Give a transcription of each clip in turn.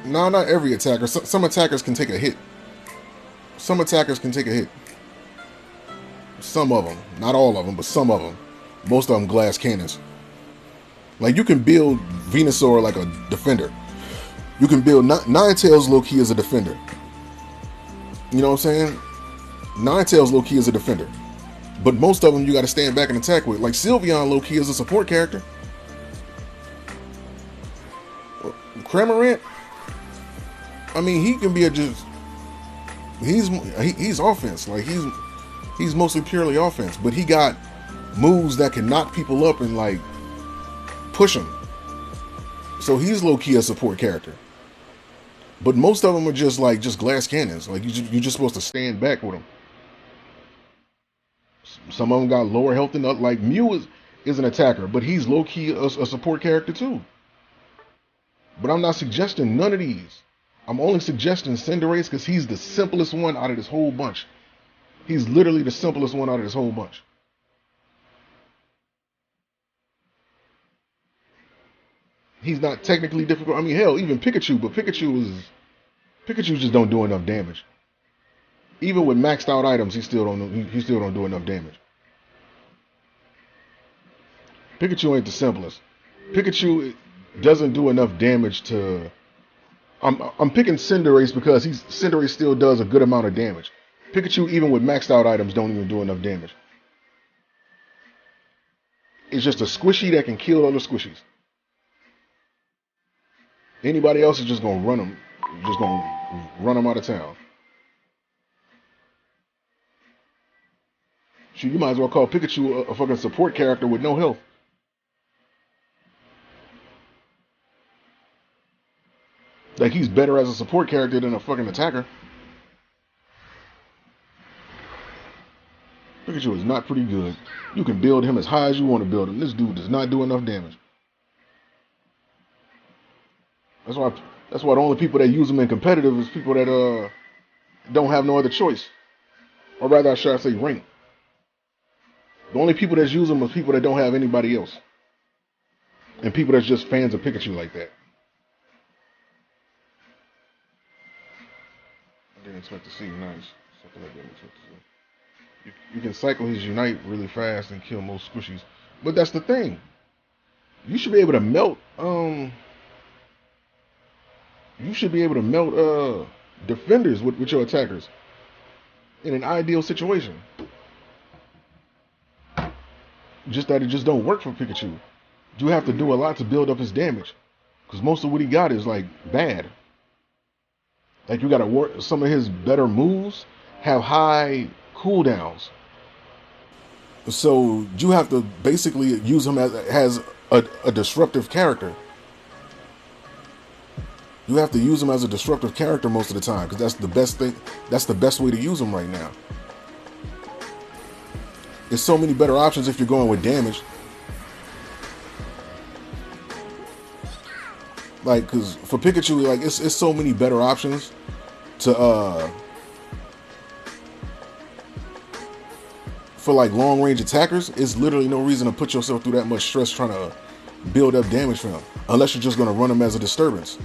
No, not every attacker. Some attackers can take a hit. Some attackers can take a hit. Some of them, not all of them, but some of them. Most of them glass cannons. Like you can build Venusaur like a defender. You can build Ninetales low key as a defender. You know what I'm saying? Ninetales low key as a defender. But most of them you got to stand back and attack with. Like Sylveon low key is a support character. Cramorant, I mean, he can be a just. He's offense. Like he's mostly purely offense. But he got moves that can knock people up and like push them. So he's low key a support character. But most of them are just glass cannons. Like you're just supposed to stand back with them. Some of them got lower health than others. Like Mew is an attacker, but he's low key a support character too. But I'm not suggesting none of these. I'm only suggesting Cinderace because he's the simplest one out of this whole bunch. He's literally the simplest one out of this whole bunch. He's not technically difficult. I mean, hell, even Pikachu, but Pikachu just don't do enough damage. Even with maxed out items, he still don't do enough damage. Pikachu ain't the simplest. Pikachu doesn't do enough damage to. I'm picking Cinderace because Cinderace still does a good amount of damage. Pikachu, even with maxed out items, don't even do enough damage. It's just a squishy that can kill other squishies. Anybody else is just gonna run them out of town. Shoot, you might as well call Pikachu a fucking support character with no health. Like he's better as a support character than a fucking attacker. Pikachu is not pretty good. You can build him as high as you want to build him. This dude does not do enough damage. That's why the only people that use him in competitive is people that don't have no other choice. Or rather, should I say rank. The only people that use him are people that don't have anybody else. And people that's just fans of Pikachu like that. I didn't expect to see nice. Something I didn't expect to see. You can cycle his Unite really fast and kill most squishies. But that's the thing. You should be able to melt defenders with your attackers in an ideal situation. Just that it just don't work for Pikachu. You have to do a lot to build up his damage. Because most of what he got is like bad. Like you gotta work, some of his better moves have high cooldowns. So you have to basically use him as a disruptive character. You have to use him as a disruptive character most of the time because that's the best thing. That's the best way to use him right now. There's so many better options if you're going with damage. Like, cause for Pikachu, like it's so many better options to for like long range attackers. It's literally no reason to put yourself through that much stress trying to build up damage for him, unless you're just gonna run him as a disturbance.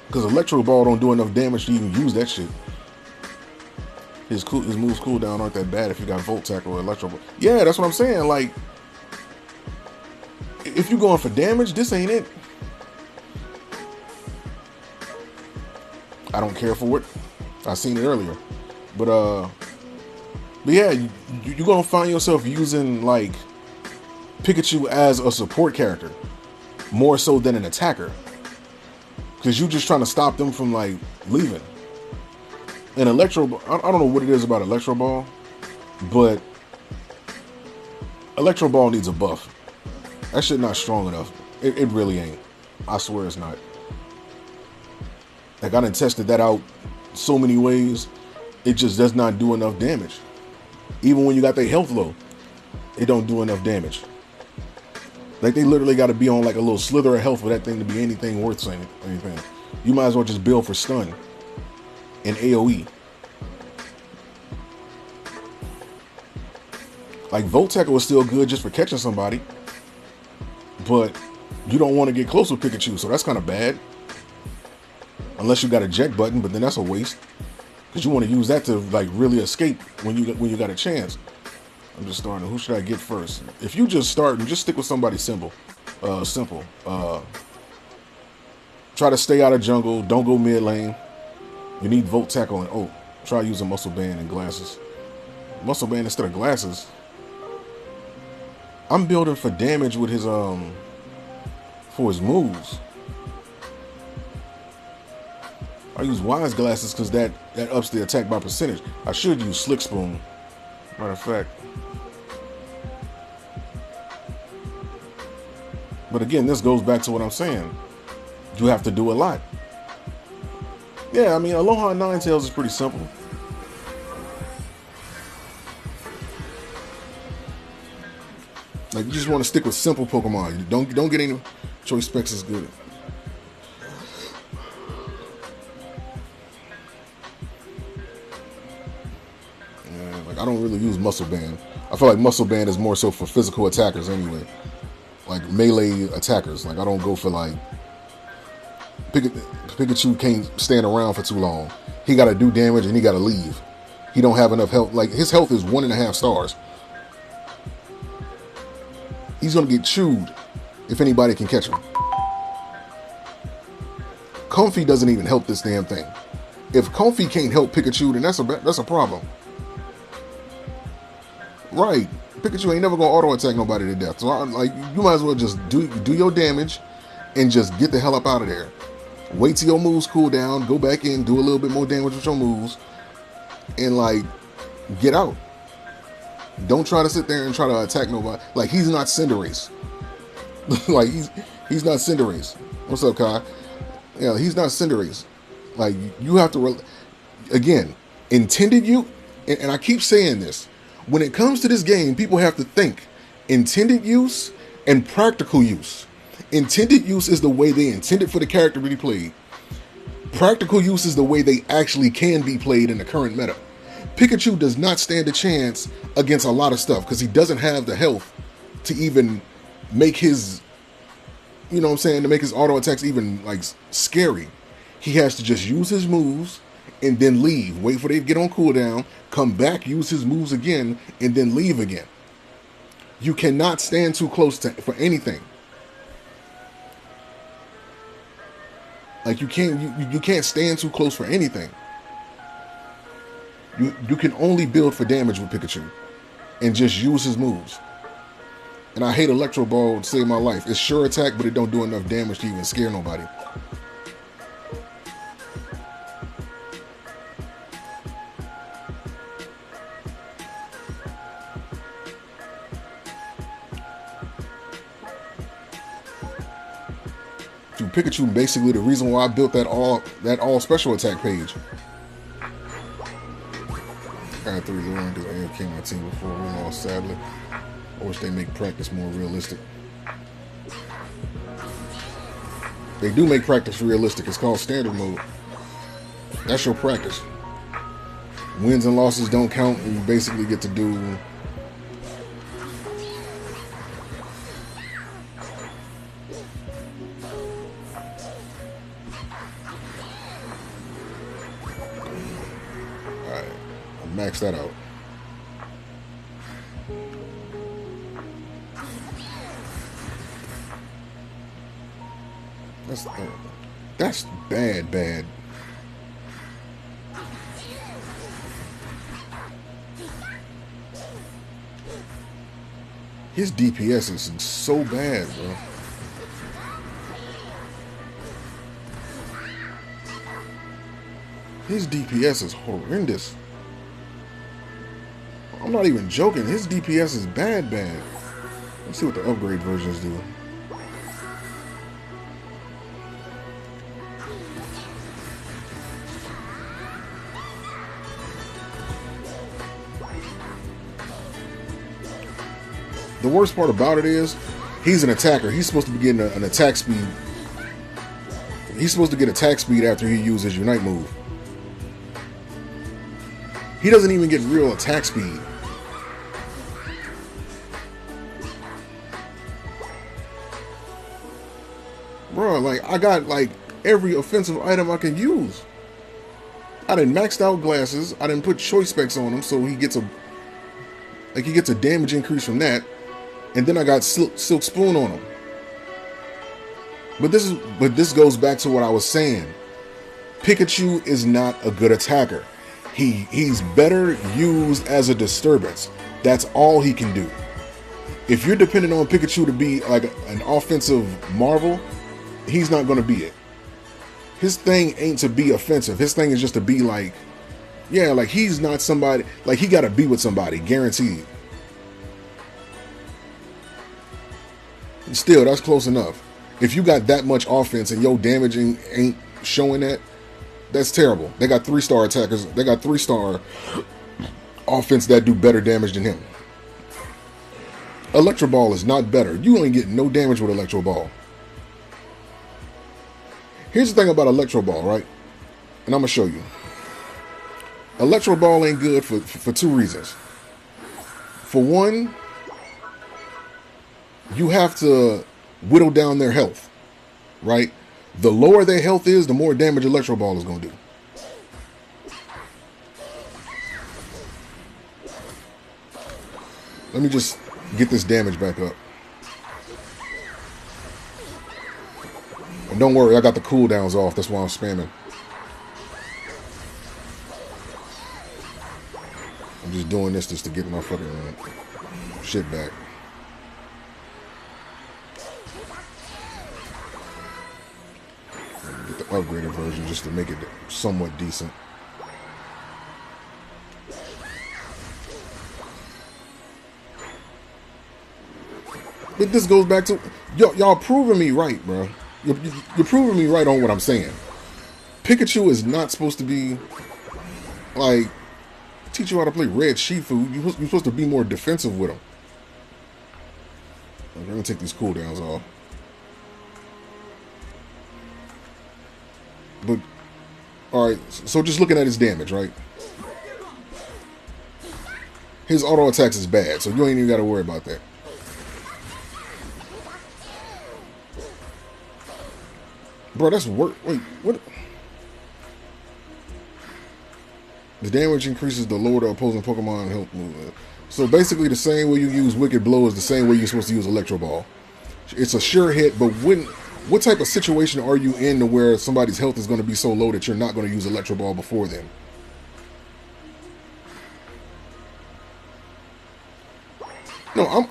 Because Electro Ball don't do enough damage to even use that shit. His moves cooldown aren't that bad if you got Volt Tackle or Electro Ball. Yeah, that's what I'm saying. Like, if you're going for damage, this ain't it. I don't care for it. I seen it earlier, but yeah, you're gonna find yourself using like Pikachu as a support character more so than an attacker, because you're just trying to stop them from like leaving. And Electro, I don't know what it is about Electro Ball, but Electro Ball needs a buff. That shit not strong enough. It really ain't. I swear it's not. Like, I done tested that out so many ways. It just does not do enough damage. Even when you got their health low, it don't do enough damage. Like, they literally got to be on like a little slither of health for that thing to be anything worth saying anything. You might as well just build for stun and AoE. Like, Volt Tackle is still good just for catching somebody, but you don't want to get close with Pikachu, so that's kind of bad. Unless you got a jet button, but then that's a waste. Because you want to use that to like really escape when you got a chance. I'm just starting. Who should I get first? If you just start and just stick with somebody simple. Try to stay out of jungle. Don't go mid lane. You need Volt Tackle and Ult. Try using Muscle Band and glasses. Muscle Band instead of glasses. I'm building for damage with his for his moves. I use Wise Glasses because that ups the attack by percentage. I should use Slick Spoon. Matter of fact. But again, this goes back to what I'm saying. You have to do a lot. Yeah, I mean, Aloha Ninetales is pretty simple. Like, you just want to stick with simple Pokemon. You don't get any choice specs is good. Yeah, like, I don't really use Muscle Band. I feel like Muscle Band is more so for physical attackers anyway. Like melee attackers. Like, I don't go for like Pikachu can't stand around for too long. He got to do damage and he got to leave. He don't have enough health. Like, his health is 1.5 stars. He's gonna get chewed if anybody can catch him. Comfy doesn't even help this damn thing. If Comfy can't help Pikachu, then that's a problem. Right? Pikachu ain't never gonna auto attack nobody to death. So you might as well just do your damage and just get the hell up out of there. Wait till your moves cool down. Go back in, do a little bit more damage with your moves, and like get out. Don't try to sit there and try to attack nobody. Like, he's not Cinderace. Like, he's not Cinderace. What's up, Kai? Yeah, he's not Cinderace. Like, you have to... Again, intended use... And I keep saying this. When it comes to this game, people have to think intended use and practical use. Intended use is the way they intended for the character to be played. Practical use is the way they actually can be played in the current meta. Pikachu does not stand a chance against a lot of stuff because he doesn't have the health to even make his, you know what I'm saying, to make his auto attacks even like scary. He has to just use his moves and then leave. Wait for they to get on cooldown, come back, use his moves again, and then leave again. You cannot stand too close for anything. Like, you can't stand too close for anything. You can only build for damage with Pikachu and just use his moves. And I hate Electro Ball to save my life. It's sure attack, but it don't do enough damage to even scare nobody. Dude, Pikachu basically the reason why I built that all special attack page. I had 3 Luan do AFK my team before we lost, sadly. I wish they make practice more realistic. They do make practice realistic. It's called standard mode. That's your practice. Wins and losses don't count, and you basically get to do... Alright, I'll max that out. That's bad. His DPS is so bad, bro. His DPS is horrendous. I'm not even joking. His DPS is bad. Let's see what the upgrade versions do. The worst part about it is, he's an attacker. He's supposed to be getting an attack speed. He's supposed to get attack speed after he uses his Unite move. He doesn't even get real attack speed. Bro, like, I got like every offensive item I can use. I done maxed out glasses. I done put choice specs on him, so he gets a damage increase from that. And then I got silk spoon on him. But this goes back to what I was saying. Pikachu is not a good attacker. He's better used as a disturbance. That's all he can do. If you're dependent on Pikachu to be like an offensive marvel, he's not going to be it. His thing ain't to be offensive. His thing is just to be like, yeah, like he's not somebody, like he got to be with somebody, guaranteed. Still, that's close enough. If you got that much offense and your damaging ain't showing that, that's terrible. They got 3-star attackers. They got 3-star offense that do better damage than him. Electro Ball is not better. You ain't getting no damage with Electro Ball. Here's the thing about Electro Ball, right? And I'm going to show you. Electro Ball ain't good for 2 reasons. For one, you have to whittle down their health, right? The lower their health is, the more damage Electro Ball is going to do. Let me just get this damage back up. And don't worry, I got the cooldowns off. That's why I'm spamming. I'm just doing this just to get my fucking shit back. Get the upgraded version just to make it somewhat decent. But this goes back to y'all proving me right, bro. You're proving me right on what I'm saying. Pikachu is not supposed to be like teach you how to play Red Shifu. You're supposed to be more defensive with him. I'm gonna take these cooldowns off. But alright, so just looking at his damage, right? His auto attacks is bad, so you ain't even gotta worry about that. Bro, that's work. Wait, what? The damage increases the lower the opposing Pokemon health movement. So basically, the same way you use Wicked Blow is the same way you're supposed to use Electro Ball. It's a sure hit, but what type of situation are you in to where somebody's health is going to be so low that you're not going to use Electro Ball before then? No,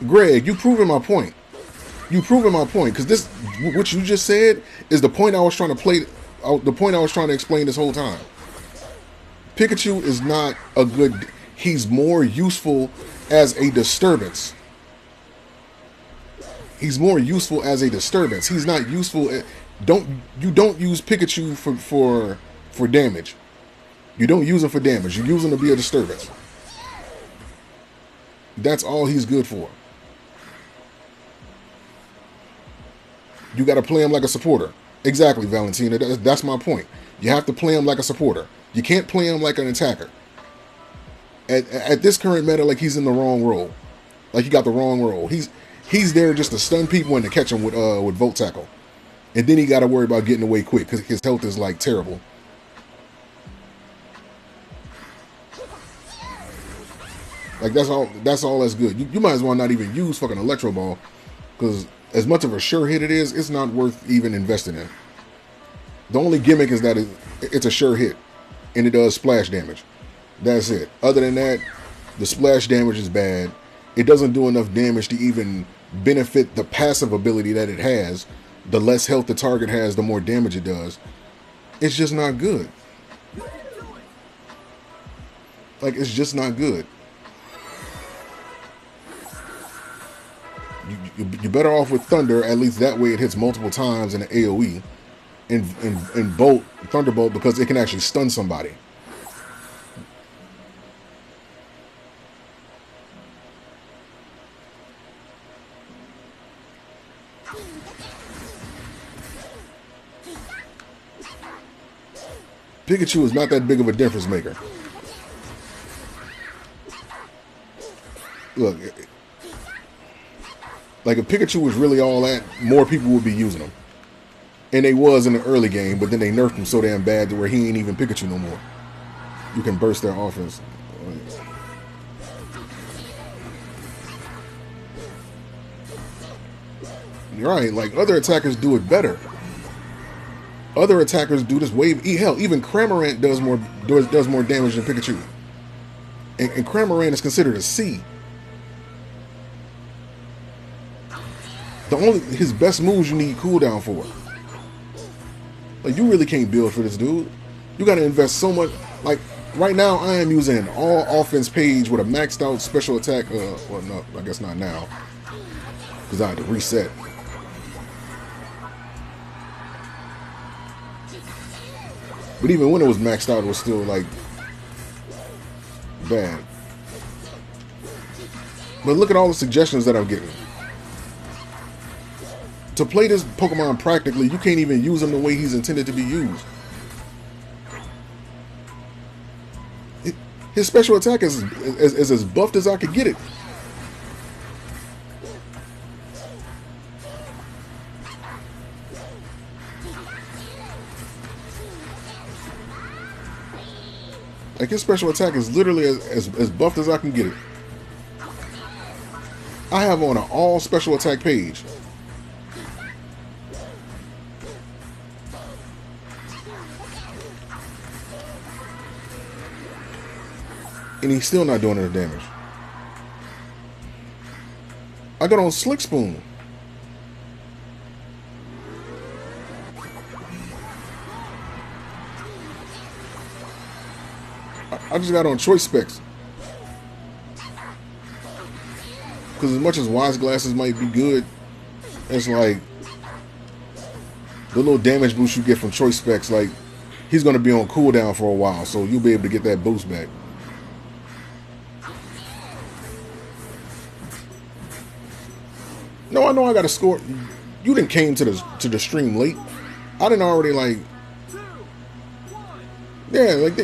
Greg, you proving my point. You proving my point, because this, what you just said, is the point I was trying to play. The point I was trying to explain this whole time. Pikachu is not a good. He's more useful as a disturbance. He's more useful as a disturbance. He's not useful. You don't use Pikachu for damage. You don't use him for damage. You use him to be a disturbance. That's all he's good for. You got to play him like a supporter. Exactly, Valentina. That's my point. You have to play him like a supporter. You can't play him like an attacker. At this current meta, like he's in the wrong role. Like he got the wrong role. He's there just to stun people and to catch them with Volt Tackle. And then he got to worry about getting away quick because his health is like terrible. Like that's all that's good. You might as well not even use fucking Electro Ball, because as much of a sure hit it is, it's not worth even investing in. The only gimmick is that it's a sure hit, and it does splash damage. That's it. Other than that, the splash damage is bad. It doesn't do enough damage to even benefit the passive ability that it has. The less health the target has, the more damage it does. It's just not good. Like, it's just not good. You're better off with Thunder. At least that way it hits multiple times in an AoE. In Bolt, Thunderbolt, because it can actually stun somebody. Pikachu is not that big of a difference maker. Look, like if Pikachu was really all that, more people would be using him. And they was in the early game, but then they nerfed him so damn bad to where he ain't even Pikachu no more. You can burst their offense. You're right, like other attackers do it better. Other attackers do this wave. Hell, even Cramorant does more damage than Pikachu. And Cramorant is considered a C. His best moves you need cooldown for. Like, you really can't build for this dude. You gotta invest so much. Like, right now I am using an all offense page with a maxed out special attack. Well, no, I guess not now, because I had to reset. But even when it was maxed out, it was still like bad. But look at all the suggestions that I'm getting. To play this Pokemon practically, you can't even use him the way he's intended to be used. His special attack is as buffed as I could get it. Like, his special attack is literally as buffed as I can get it. I have on an all special attack page. And he's still not doing enough damage. I got on Slick Spoon. I just got on Choice Specs. Because as much as Wise Glasses might be good, it's like the little damage boost you get from Choice Specs, like, he's going to be on cooldown for a while, so you'll be able to get that boost back. No, I know I got to score. You didn't came to the stream late. I didn't already, like, yeah, like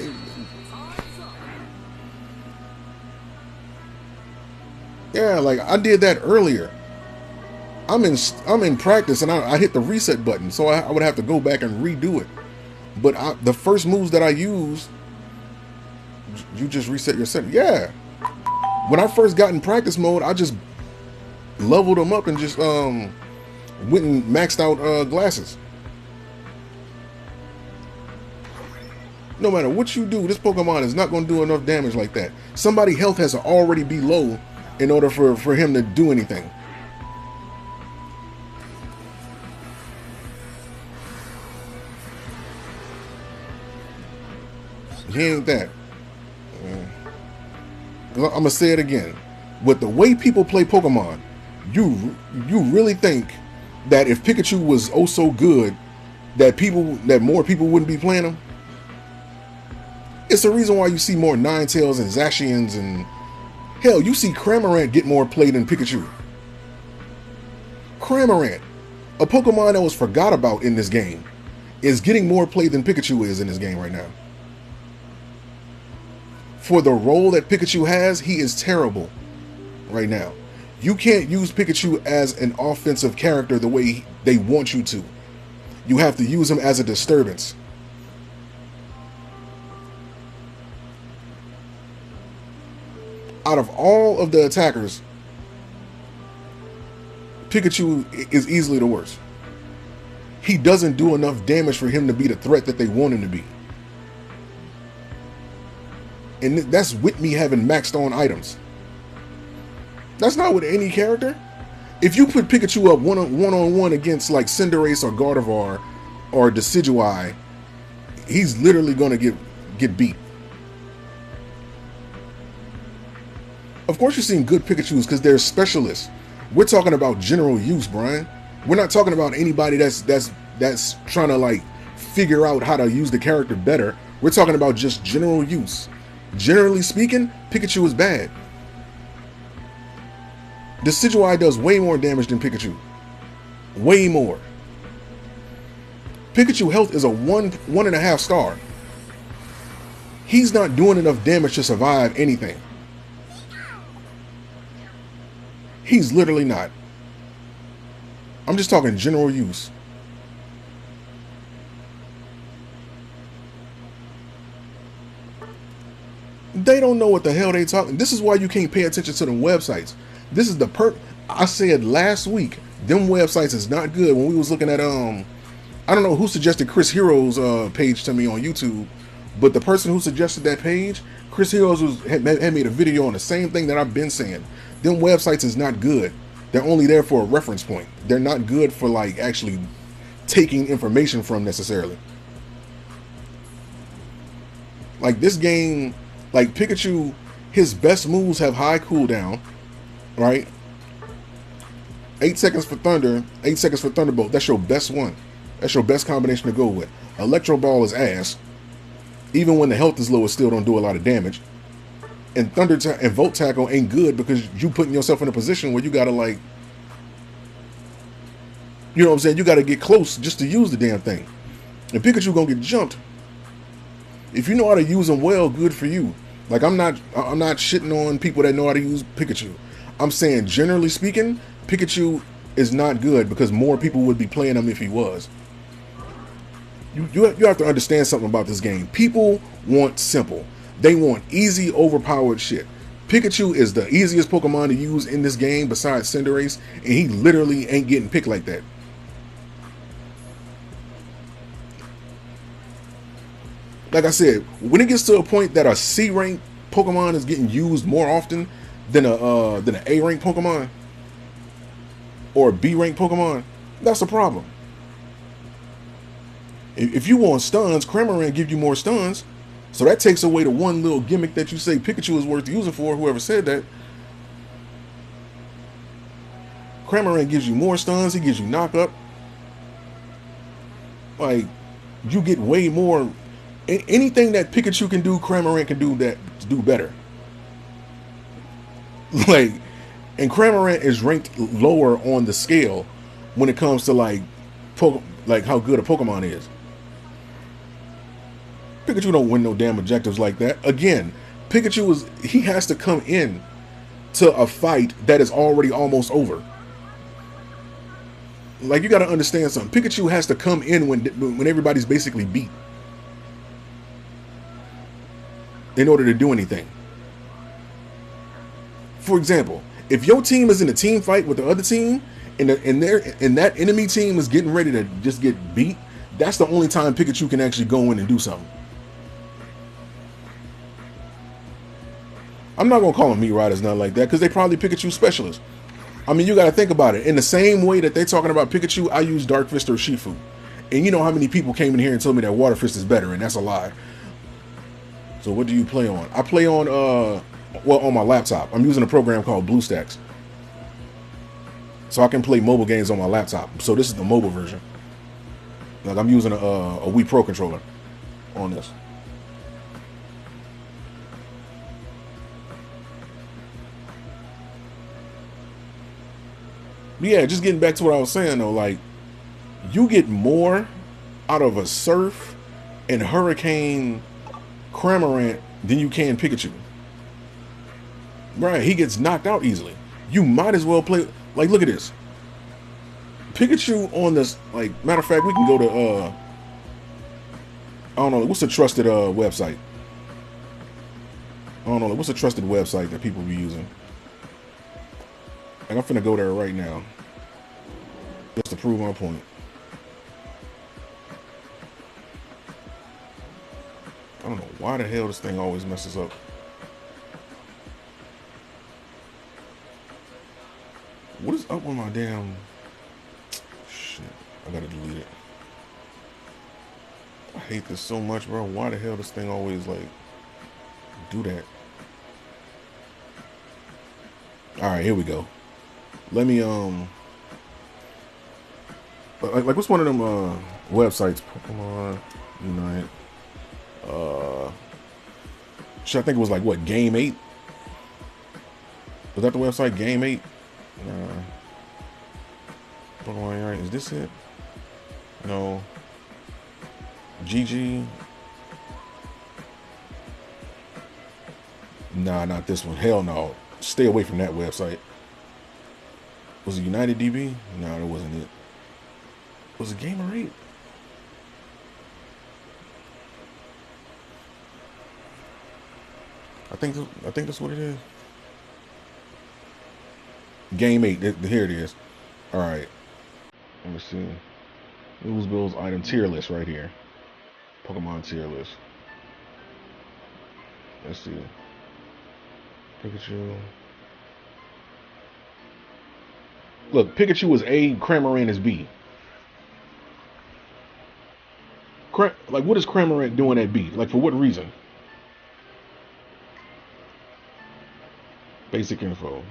yeah, like I did that earlier. I'm in practice and I hit the reset button, so I would have to go back and redo it. But the first moves that I used, you just reset your set. Yeah. When I first got in practice mode, I just leveled them up and just went and maxed out glasses. No matter what you do, this Pokemon is not going to do enough damage like that. Somebody's health has to already be low in order for him to do anything. He ain't that. I'm going to say it again. With the way people play Pokemon, you really think that if Pikachu was oh so good, that more people wouldn't be playing him? It's the reason why you see more Ninetales and Zacians, and hell, you see Cramorant get more play than Pikachu. Cramorant, a Pokemon that was forgot about in this game, is getting more play than Pikachu is in this game right now. For the role that Pikachu has, he is terrible right now. You can't use Pikachu as an offensive character the way they want you to. You have to use him as a disturbance. Out of all of the attackers, Pikachu is easily the worst. He doesn't do enough damage for him to be the threat that they want him to be. And that's with me having maxed on items. That's not with any character. If you put Pikachu up one-on-one against like Cinderace or Gardevoir or Decidueye, he's literally going to get beat. Of course you're seeing good Pikachus because they're specialists. We're talking about general use, Brian. We're not talking about anybody that's trying to like figure out how to use the character better. We're talking about just general use. Generally speaking, Pikachu is bad. Decidueye does way more damage than Pikachu. Way more. Pikachu health is a 1.5 star. He's not doing enough damage to survive anything. He's literally not. I'm just talking general use. They don't know what the hell they talking. This is why you can't pay attention to them websites. This is the I said last week, them websites is not good. When we was looking at I don't know who suggested Chris Hero's page to me on YouTube, but the person who suggested that page, Chris Heroes, had made a video on the same thing that I've been saying. Them websites is not good. They're only there for a reference point. They're not good for like actually taking information from necessarily. Like this game, like Pikachu, his best moves have high cooldown, right? 8 seconds for Thunder, 8 seconds for Thunderbolt. That's your best one. That's your best combination to go with. Electro Ball is ass. Even when the health is low, it still don't do a lot of damage. And and Volt Tackle ain't good because you putting yourself in a position where you gotta like, you know what I'm saying? You gotta get close just to use the damn thing. And Pikachu gonna get jumped. If you know how to use them well, good for you. Like I'm not shitting on people that know how to use Pikachu. I'm saying generally speaking, Pikachu is not good because more people would be playing him if he was. You have to understand something about this game. People want simple. They want easy, overpowered shit. Pikachu is the easiest Pokemon to use in this game besides Cinderace, and he literally ain't getting picked like that. Like I said, when it gets to a point that a C rank Pokemon is getting used more often than an A rank Pokemon or a B rank Pokemon, that's a problem. If you want stuns, Cramorant give you more stuns, so that takes away the one little gimmick that you say Pikachu is worth using for. Whoever said that, Cramorant gives you more stuns. He gives you knock up. Like you get way more. Anything that Pikachu can do, Cramorant can do better. Like, and Cramorant is ranked lower on the scale when it comes to like how good a Pokemon is. Pikachu don't win no damn objectives like that. Again, Pikachu he has to come in to a fight that is already almost over. Like you got to understand something. Pikachu has to come in when everybody's basically beat in order to do anything. For example, if your team is in a team fight with the other team and that enemy team is getting ready to just get beat, that's the only time Pikachu can actually go in and do something. I'm not going to call them meat riders, nothing like that, because they probably Pikachu specialists. I mean, you got to think about it. In the same way that they're talking about Pikachu, I use Dark Fist or Shifu. And you know how many people came in here and told me that Water Fist is better, and that's a lie. So what do you play on? I play on, on my laptop. I'm using a program called BlueStacks. So I can play mobile games on my laptop. So this is the mobile version. Like I'm using a Wii Pro controller on this. But yeah, just getting back to what I was saying though, like you get more out of a Surf and Hurricane Cramorant than you can Pikachu. Right, he gets knocked out easily. You might as well play, like look at this. Pikachu on this, like matter of fact, we can go to I don't know, what's a trusted website? I don't know, what's a trusted website that people be using? And I'm finna go there right now. Just to prove my point. I don't know why the hell this thing always messes up. What is up with my damn... Shit, I gotta delete it. I hate this so much, bro. Why the hell this thing always, like, do that? Alright, here we go. Let me, like what's one of them, websites? Pokemon Unite. Shit, I think it was like, what, Game 8? Was that the website, Game 8? Pokemon Unite, is this it? No. GG. Nah, not this one. Hell no. Stay away from that website. Was it United DB? No, that wasn't it. Was it Gamer 8? I think that's what it is. Game 8. Here it is. All right. Let me see. News Bill's item tier list right here. Pokemon tier list. Let's see. Pikachu. Look, Pikachu is A, Cramorant is B. Like, what is Cramorant doing at B? Like, for what reason? Basic info.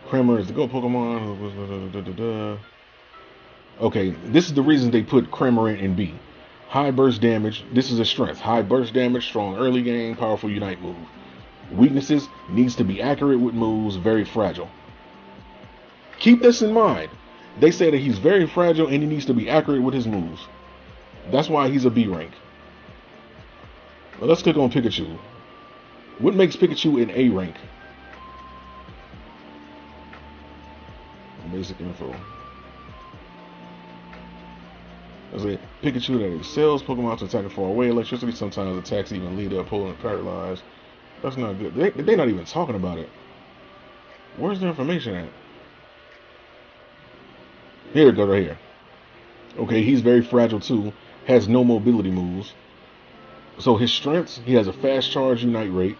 Cramorant is the go Pokemon. Okay, this is the reason they put Cramorant in B. High burst damage. This is a strength. High burst damage, strong early game, powerful Unite move. Weaknesses, needs to be accurate with moves, very fragile. Keep this in mind. They say that he's very fragile and he needs to be accurate with his moves. That's why he's a B rank. Now let's click on Pikachu. What makes Pikachu an A rank? Basic info. Let's say Pikachu that excels Pokemon to attack far away. Electricity sometimes attacks even lead up, pulling and paralyzed. That's not good. They're not even talking about it. Where's the information at? Here it goes right here. Okay, he's very fragile too. Has no mobility moves. So his strengths, he has a fast charge Unite rate.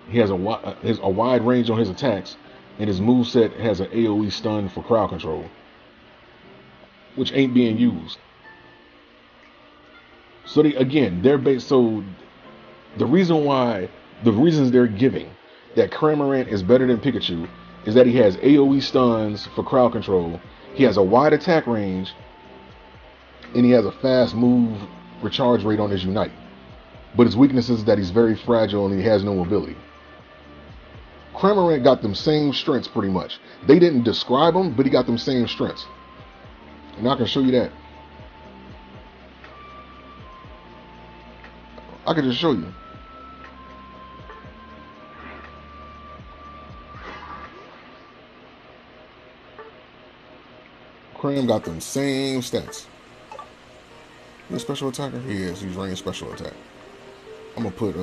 He has a wide range on his attacks. And his moveset has an AoE stun for crowd control. Which ain't being used. So they're based. So the reasons they're giving that Cramorant is better than Pikachu is that he has AoE stuns for crowd control. He has a wide attack range, and he has a fast move recharge rate on his Unite. But his weakness is that he's very fragile and he has no mobility. Cramorant got them same strengths pretty much. They didn't describe him, but he got them same strengths. And I can show you that. I can just show you. Cram got them same stats. He's a special attacker? He is. He's running special attack. I'm gonna put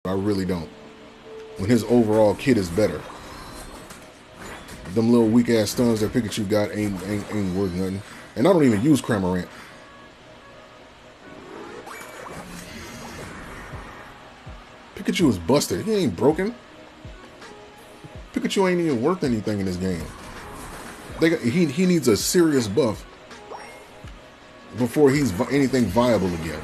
I really don't. When his overall kit is better. Them little weak ass stuns that Pikachu got ain't worth nothing. And I don't even use Cramorant. Pikachu is busted. He ain't broken. Pikachu ain't even worth anything in this game. He needs a serious buff. before he's anything viable again.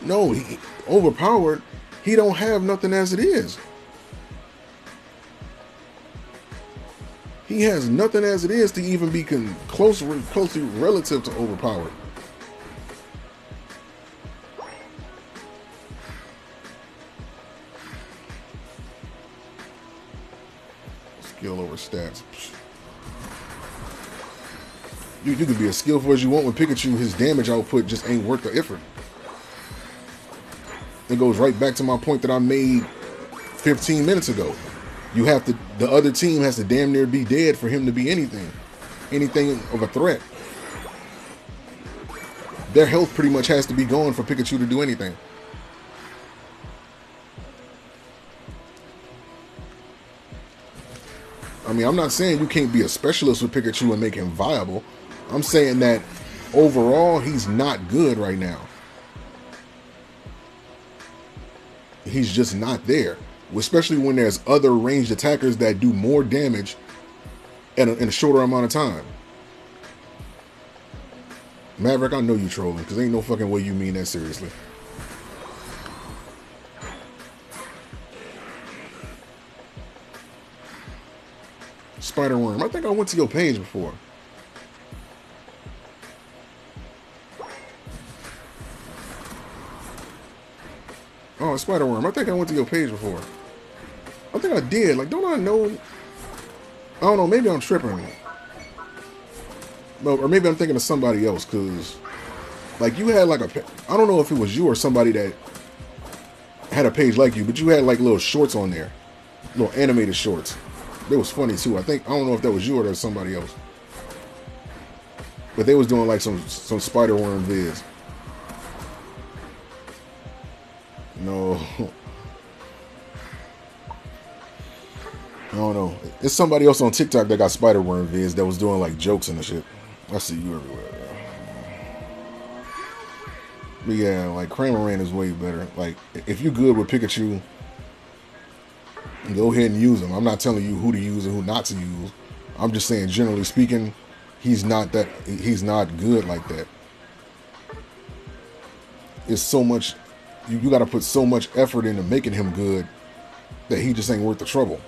No, he overpowered. He don't have nothing as it is. He has nothing as it is to even be closely relative to overpowered. Skill over stats. You can be as skillful as you want with Pikachu. His damage output just ain't worth the effort. It goes right back to my point that I made 15 minutes ago. You have to, the other team has to damn near be dead for him to be anything of a threat. Their health pretty much has to be gone for Pikachu to do anything. I mean, I'm not saying you can't be a specialist with Pikachu and make him viable. I'm saying that overall, he's not good right now. He's just not there. Especially when there's other ranged attackers that do more damage in a shorter amount of time. Maverick, I know you trolling, because ain't no fucking way you mean that seriously. Spider-Worm, I think I went to your page before. Oh, Spider-Worm, I think I went to your page before. I think I did. Like, don't I know? I don't know. Maybe I'm tripping. No, or maybe I'm thinking of somebody else. Because, like, you had like I don't know if it was you or somebody that had a page like you, but you had like little shorts on there, little animated shorts. They was funny too. I don't know if that was you or that was somebody else. But they was doing like some Spider-Worm vids. No. I don't know. It's somebody else on TikTok that got Spider-Worm vids that was doing like jokes and the shit. I see you everywhere. But yeah, like Cramoran is way better. Like, if you're good with Pikachu, go ahead and use him. I'm not telling you who to use and who not to use. I'm just saying, generally speaking, he's not good like that. It's so much, you got to put so much effort into making him good that he just ain't worth the trouble.